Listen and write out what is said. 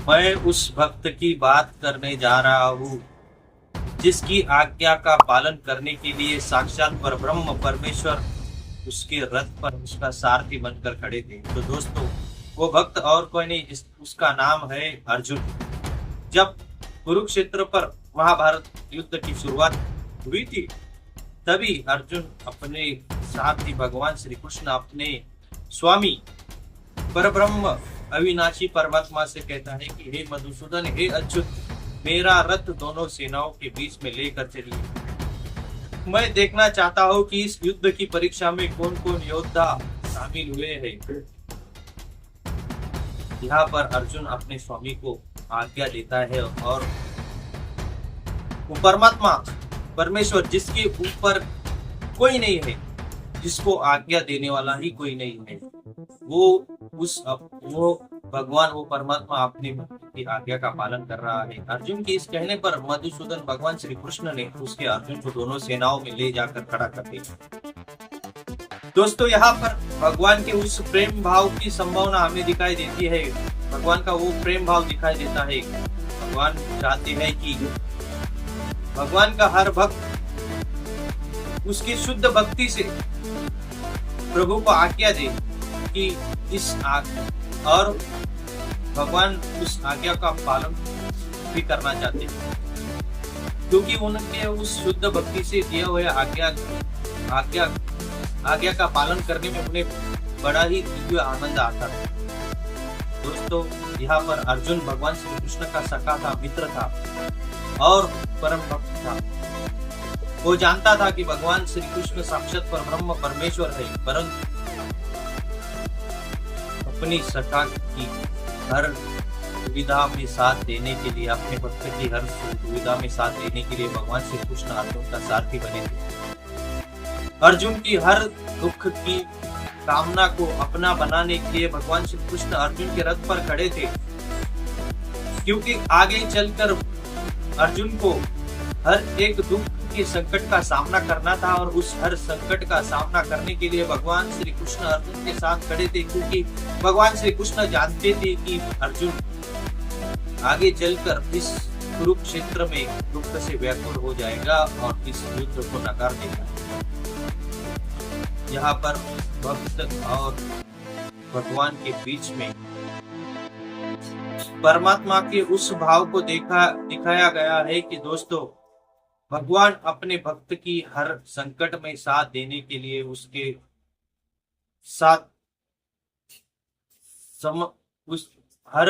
मैं उस भक्त की बात करने जा रहा हूँ जिसकी आज्ञा का पालन करने के लिए साक्षात परब्रह्म परमेश्वर उसके रथ पर उसका सारथी बनकर खड़े थे। तो दोस्तों, वो भक्त और कोई नहीं, उसका नाम है अर्जुन। जब कुरुक्षेत्र पर महाभारत युद्ध की शुरुआत हुई थी, तभी अर्जुन अपने सारथी भगवान श्री कृष्ण अपने स्वामी परब्रह्म अविनाशी परमात्मा से कहता है कि हे मधुसूदन, हे अच्युत, मेरा रथ दोनों सेनाओं के बीच में लेकर चलिए। मैं देखना चाहता हूँ कि इस युद्ध की परीक्षा में कौन कौन योद्धा शामिल हुए हैं। यहाँ पर अर्जुन अपने स्वामी को आज्ञा देता है और वो परमात्मा परमेश्वर जिसके ऊपर कोई नहीं है, जिसको आज्ञा देने वाला ही कोई नहीं है, वो भगवान, वो परमात्मा अपनी की आज्ञा का पालन कर रहा है। अर्जुन के इस कहने पर मधुसूदन भगवान श्री कृष्ण ने उसके अर्जुन को दोनों सेनाओं में ले जाकर खड़ा कर दिया। दोस्तों, यहाँ पर भगवान के उस प्रेम भाव की संभावना हमें दिखाई देती है। भगवान का वो प्रेम भाव दिखाई देता है। भगवान चाहते हैं कि भगवान का हर भक्त उसकी शुद्ध भक्ति से प्रभु को आज्ञा दे कि इस और भगवान उस आज्ञा का पालन भी करना चाहते हैं, क्योंकि उनके उस शुद्ध भक्ति से दिए हुए आज्ञा का पालन करने में उन्हें बड़ा ही दिव्य आनंद आता है। दोस्तों, यहाँ पर अर्जुन भगवान श्री कृष्ण का सखा था, मित्र था और परम भक्त था। वो जानता था कि भगवान श्री कृष्ण साक्षात परब्रह्म परमेश्वर है, परंतु अपनी सखा की हर दुविधा में साथ देने के लिए, अपने भक्त की हर दुविधा में साथ देने के लिए भगवान श्री कृष्ण अर्जुन का सारथी बने थे। अर्जुन की हर दुख की कामना को अपना बनाने के लिए भगवान श्री कृष्ण अर्जुन के रथ पर खड़े थे, क्योंकि आगे चलकर अर्जुन को हर एक दुख के संकट का सामना करना था और उस हर संकट का सामना करने के लिए भगवान श्री कृष्ण अर्जुन के साथ खड़े थे, क्योंकि भगवान श्री कृष्ण जानते थे कि अर्जुन आगे चलकर इस कुरुक्षेत्र में दुख से व्याकुल हो जाएगा और इस युद्ध को नकार देगा। यहाँ पर भक्त और भगवान के बीच में परमात्मा के उस भाव को दिखाया गया है कि दोस्तों, भगवान अपने भक्त की हर संकट में साथ देने के लिए उसके साथ